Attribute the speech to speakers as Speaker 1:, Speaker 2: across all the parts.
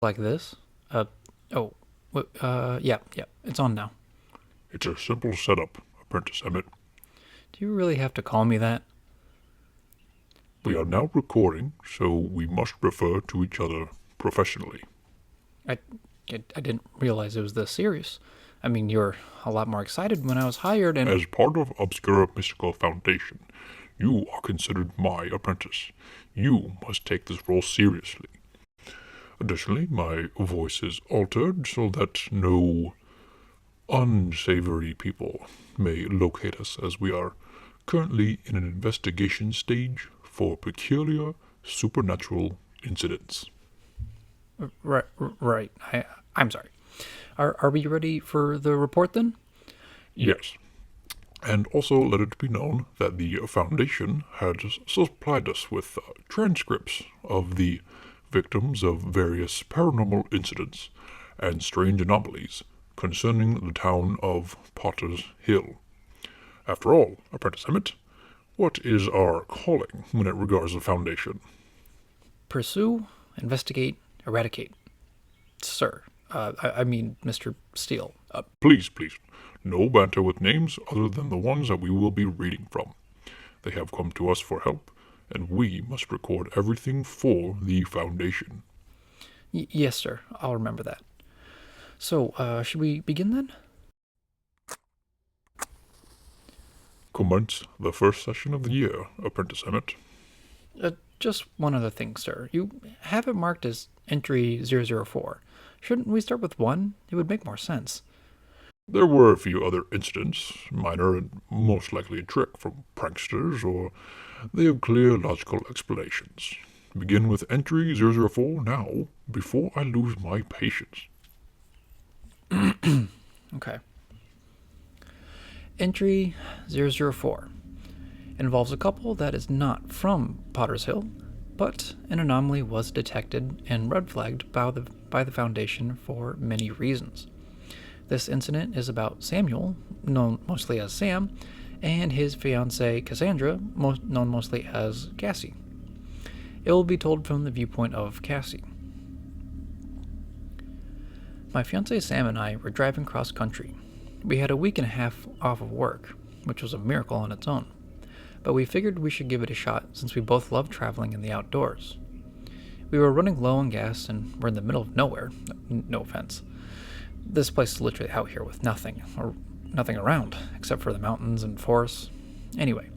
Speaker 1: like this. Oh, yeah, it's on now.
Speaker 2: It's a simple setup, Apprentice Emmett.
Speaker 1: Do you really have to call me that?
Speaker 2: We are now recording, so we must refer to each other professionally.
Speaker 1: I, I didn't realize it was this serious. I mean, you were a lot more excited when I was hired and...
Speaker 2: As part of Obscura Mystical Foundation, you are considered my apprentice. You must take this role seriously. Additionally, my voice is altered so that no unsavory people may locate us, as we are currently in an investigation stage for peculiar supernatural incidents.
Speaker 1: Right. I'm sorry. Are we ready for the report then?
Speaker 2: Yes. And also let it be known that the Foundation has supplied us with transcripts of the victims of various paranormal incidents and strange anomalies concerning the town of Potter's Hill. After all, Apprentice Emmett, what is our calling when it regards the Foundation?
Speaker 1: Pursue, investigate, eradicate. Sir. I mean, Mr. Steele.
Speaker 2: Please, no banter with names other than the ones that we will be reading from. They have come to us for help, and we must record everything for the Foundation.
Speaker 1: Yes, sir. I'll remember that. So, should we begin then?
Speaker 2: Commence the first session of the year, Apprentice Emmett.
Speaker 1: Just one other thing, sir. You have it marked as entry 004. Shouldn't we start with 1? It would make more sense.
Speaker 2: There were a few other incidents, minor and most likely a trick from pranksters, or they have clear logical explanations. Begin with entry 004 now, before I lose my patience.
Speaker 1: Okay. Entry 004 involves a couple that is not from Potter's Hill, but an anomaly was detected and red flagged by the Foundation for many reasons. This incident is about Samuel, known mostly as Sam, and his fiancée Cassandra, known mostly as Cassie. It will be told from the viewpoint of Cassie. My fiancé Sam and I were driving cross country. We had a week and a half off of work, which was a miracle on its own, but we figured we should give it a shot since we both love traveling in the outdoors. We were running low on gas and were in the middle of nowhere. No offense. This place is literally out here with nothing around, except for the mountains and forests. Anyway,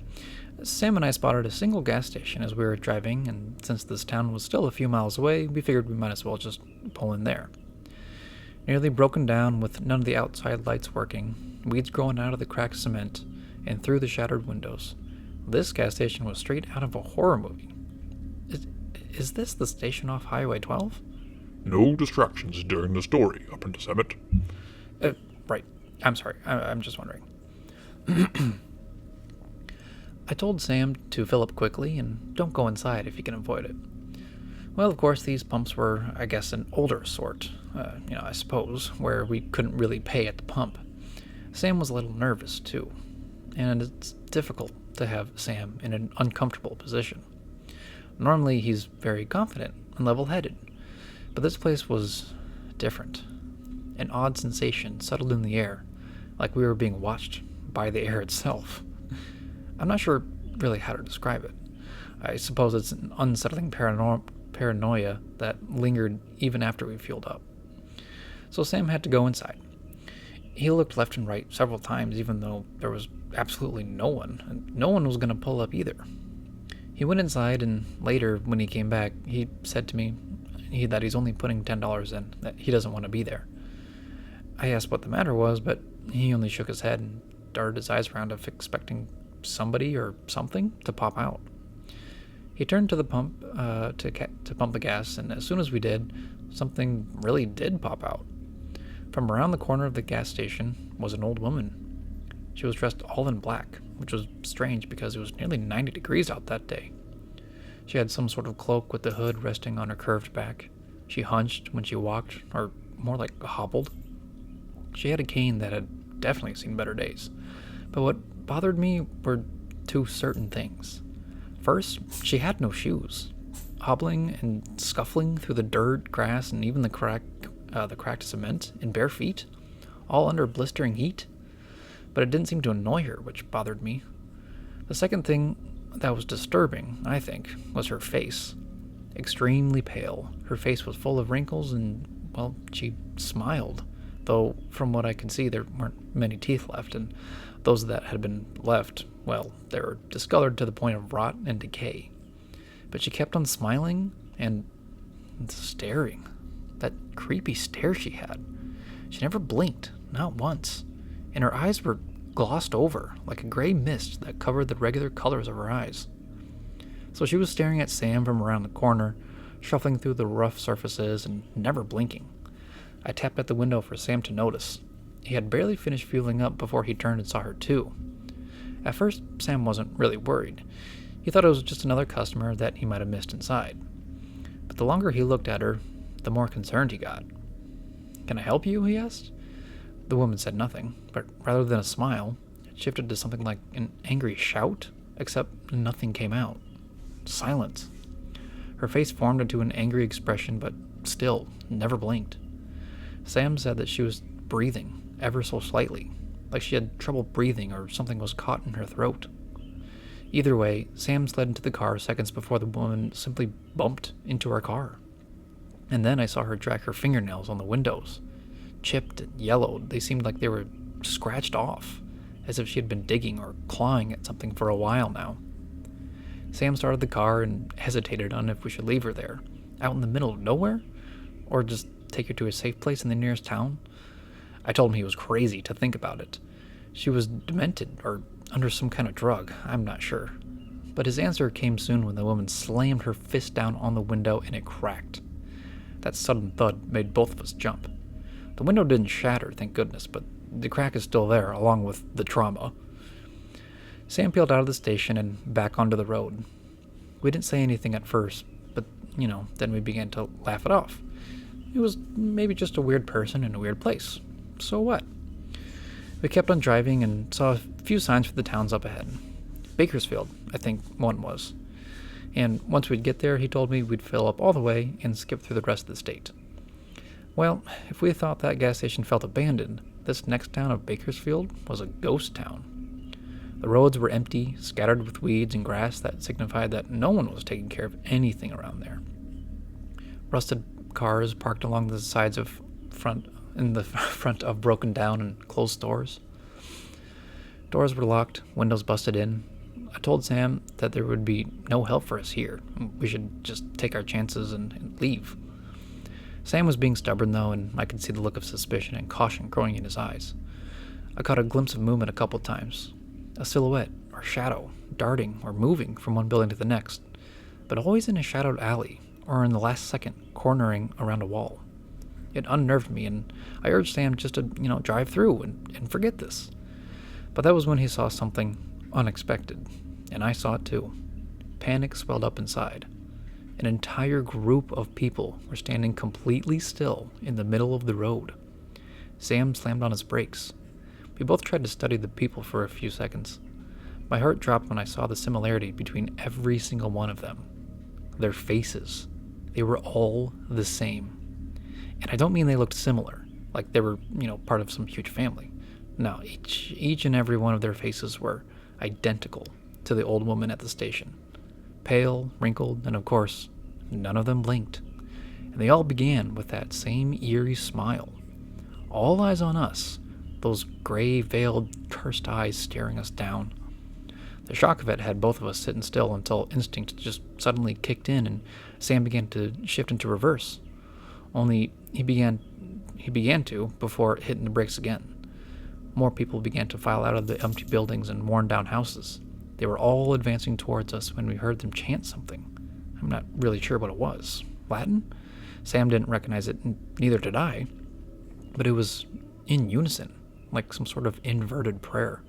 Speaker 1: Sam and I spotted a single gas station as we were driving, and since this town was still a few miles away, we figured we might as well just pull in there. Nearly broken down with none of the outside lights working, weeds growing out of the cracked cement, and through the shattered windows. This gas station was straight out of a horror movie. Is this the station off Highway 12?
Speaker 2: No distractions during the story, Apprentice Emmett.
Speaker 1: Right. I'm sorry. I'm just wondering. I told Sam to fill up quickly and don't go inside if you can avoid it. Well, of course, these pumps were, I guess, an older sort, I suppose, where we couldn't really pay at the pump. Sam was a little nervous, too, and it's difficult to have Sam in an uncomfortable position. Normally, he's very confident and level-headed, but this place was different. An odd sensation settled in the air, like we were being watched by the air itself. I'm not sure really how to describe it. I suppose it's an unsettling paranoia that lingered even after we fueled up. So Sam had to go inside. He looked left and right several times, even though there was absolutely no one, and no one was going to pull up either. He went inside, and later, when he came back, he said to me that he's only putting $10 in, that he doesn't want to be there. I asked what the matter was, but he only shook his head and darted his eyes around, expecting somebody or something to pop out. He turned to the pump to pump the gas, and as soon as we did, something really did pop out. From around the corner of the gas station was an old woman. She was dressed all in black, which was strange because it was nearly 90 degrees out that day. She had some sort of cloak with the hood resting on her curved back. She hunched when she walked, or more like hobbled. She had a cane that had definitely seen better days. But what bothered me were two certain things. First, she had no shoes. hobbling and scuffling through the dirt, grass, and even the cracked cement in bare feet, all under blistering heat. But it didn't seem to annoy her, which bothered me. The second thing that was disturbing, I think, was her face. Extremely pale. Her face was full of wrinkles and, well, she smiled. Though, from what I could see, there weren't many teeth left, and those that had been left, well, they were discolored to the point of rot and decay. But she kept on smiling and staring. That creepy stare she had. She never blinked, not once, and her eyes were glossed over like a gray mist that covered the regular colors of her eyes. So she was staring at Sam from around the corner, shuffling through the rough surfaces and never blinking. I tapped at the window for Sam to notice. He had barely finished fueling up before he turned and saw her too. At first, Sam wasn't really worried. He thought it was just another customer that he might have missed inside. But the longer he looked at her, the more concerned he got. "Can I help you?" he asked. The woman said nothing, but rather than a smile, it shifted to something like an angry shout, except nothing came out. Silence. Her face formed into an angry expression, but still never blinked. Sam said that she was breathing, ever so slightly, like she had trouble breathing or something was caught in her throat. Either way, Sam slid into the car seconds before the woman simply bumped into her car. And then I saw her drag her fingernails on the windows. Chipped and yellowed, they seemed like they were scratched off, as if she had been digging or clawing at something for a while now. Sam started the car and hesitated on if we should leave her there, out in the middle of nowhere, or just take her to a safe place in the nearest town. I told him he was crazy to think about it. She was demented or under some kind of drug, I'm not sure. But his answer came soon when the woman slammed her fist down on the window and it cracked. That sudden thud made both of us jump. The window didn't shatter, thank goodness, but the crack is still there, along with the trauma. Sam peeled out of the station and back onto the road. We didn't say anything at first, but, then we began to laugh it off. It was maybe just a weird person in a weird place. So what? We kept on driving and saw a few signs for the towns up ahead. Bakersfield, I think one was. And once we'd get there, he told me we'd fill up all the way and skip through the rest of the state. Well, if we thought that gas station felt abandoned, this next town of Bakersfield was a ghost town. The roads were empty, scattered with weeds and grass that signified that no one was taking care of anything around there. Rusted cars parked along the sides of in the front of broken down and closed stores. Doors were locked, windows busted in. I told Sam that there would be no help for us here. We should just take our chances and leave. Sam was being stubborn, though, and I could see the look of suspicion and caution growing in his eyes. I caught a glimpse of movement a couple times. A silhouette, or shadow, darting or moving from one building to the next, but always in a shadowed alley, or in the last second, cornering around a wall. It unnerved me, and I urged Sam just to, drive through and forget this. But that was when he saw something unexpected, and I saw it too. Panic swelled up inside. An entire group of people were standing completely still in the middle of the road. Sam slammed on his brakes. We both tried to study the people for a few seconds. My heart dropped when I saw the similarity between every single one of them. Their faces. They were all the same. And I don't mean they looked similar, like they were, part of some huge family. No, each and every one of their faces were identical to the old woman at the station. Pale, wrinkled, and of course, none of them blinked. And they all began with that same eerie smile. All eyes on us, those gray, veiled, cursed eyes staring us down. The shock of it had both of us sitting still until instinct just suddenly kicked in and Sam began to shift into reverse. Only he began to before hitting the brakes again. More people began to file out of the empty buildings and worn-down houses. They were all advancing towards us when we heard them chant something. I'm not really sure what it was. Latin? Sam didn't recognize it, and neither did I. But it was in unison, like some sort of inverted prayer,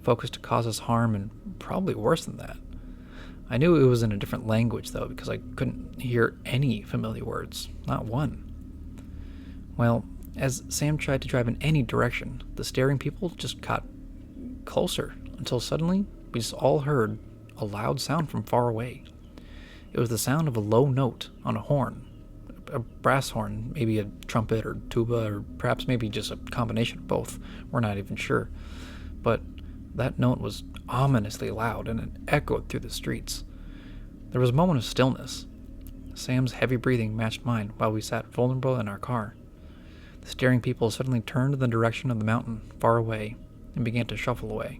Speaker 1: focused to cause us harm and probably worse than that. I knew it was in a different language, though, because I couldn't hear any familiar words, not one. Well, as Sam tried to drive in any direction, the staring people just got closer, until suddenly we just all heard a loud sound from far away. It was the sound of a low note on a horn, a brass horn, maybe a trumpet or tuba, or perhaps maybe just a combination of both. We're not even sure. But that note was ominously loud, and it echoed through the streets. There was a moment of stillness. Sam's heavy breathing matched mine while we sat vulnerable in our car. The staring people suddenly turned in the direction of the mountain far away and began to shuffle away,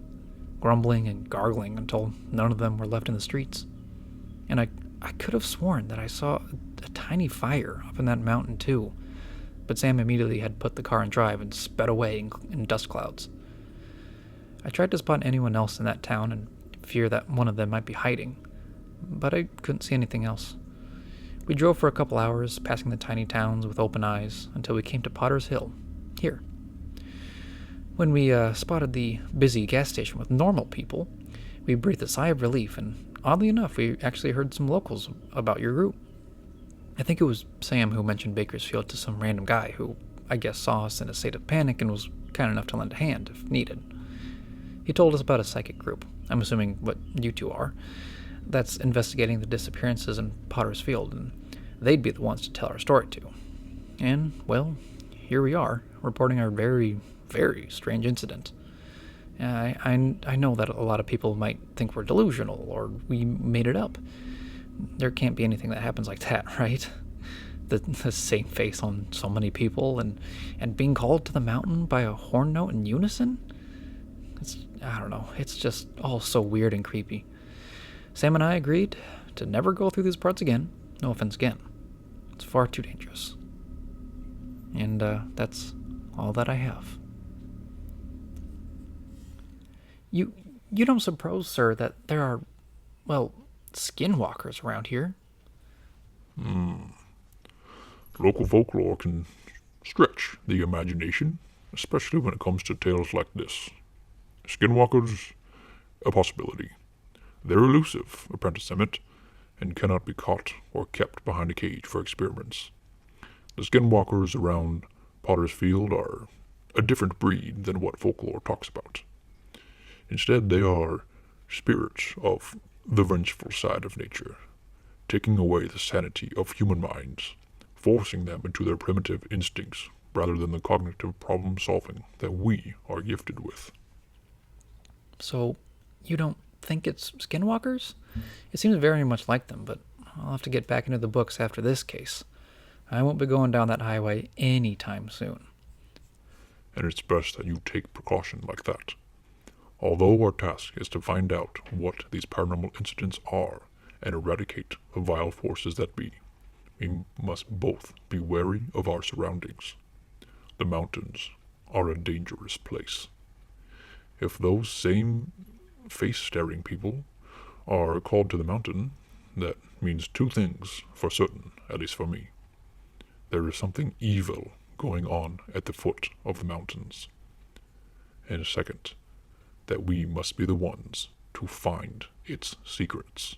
Speaker 1: grumbling and gargling until none of them were left in the streets. And I could have sworn that I saw a tiny fire up in that mountain too, but Sam immediately had put the car in drive and sped away in dust clouds. I tried to spot anyone else in that town and fear that one of them might be hiding, but I couldn't see anything else. We drove for a couple hours, passing the tiny towns with open eyes, until we came to Potter's Hill, here. When we spotted the busy gas station with normal people, we breathed a sigh of relief, and oddly enough, we actually heard some locals about your group. I think it was Sam who mentioned Bakersfield to some random guy who, I guess, saw us in a state of panic and was kind enough to lend a hand if needed. He told us about a psychic group, I'm assuming what you two are, that's investigating the disappearances in Potter's Field, and they'd be the ones to tell our story to. And, well, here we are, reporting our very, very strange incident. I know that a lot of people might think we're delusional, or we made it up. There can't be anything that happens like that, right? The same face on so many people, and being called to the mountain by a horn note in unison? I don't know, it's just all so weird and creepy. Sam and I agreed to never go through these parts again. No offense again. It's far too dangerous. And that's all that I have. You don't suppose, sir, that there are, well, skinwalkers around here?
Speaker 2: Local folklore can stretch the imagination, especially when it comes to tales like this. Skinwalkers, a possibility. They're elusive, Apprentice Emmett, and cannot be caught or kept behind a cage for experiments. The skinwalkers around Potter's Field are a different breed than what folklore talks about. Instead, they are spirits of the vengeful side of nature, taking away the sanity of human minds, forcing them into their primitive instincts rather than the cognitive problem-solving that we are gifted with.
Speaker 1: So, you don't think it's skinwalkers? It seems very much like them, but I'll have to get back into the books after this case. I won't be going down that highway anytime soon.
Speaker 2: And it's best that you take precaution like that. Although our task is to find out what these paranormal incidents are and eradicate the vile forces that be, we must both be wary of our surroundings. The mountains are a dangerous place. If those same face-staring people are called to the mountain, that means two things for certain, at least for me. There is something evil going on at the foot of the mountains. And second, that we must be the ones to find its secrets.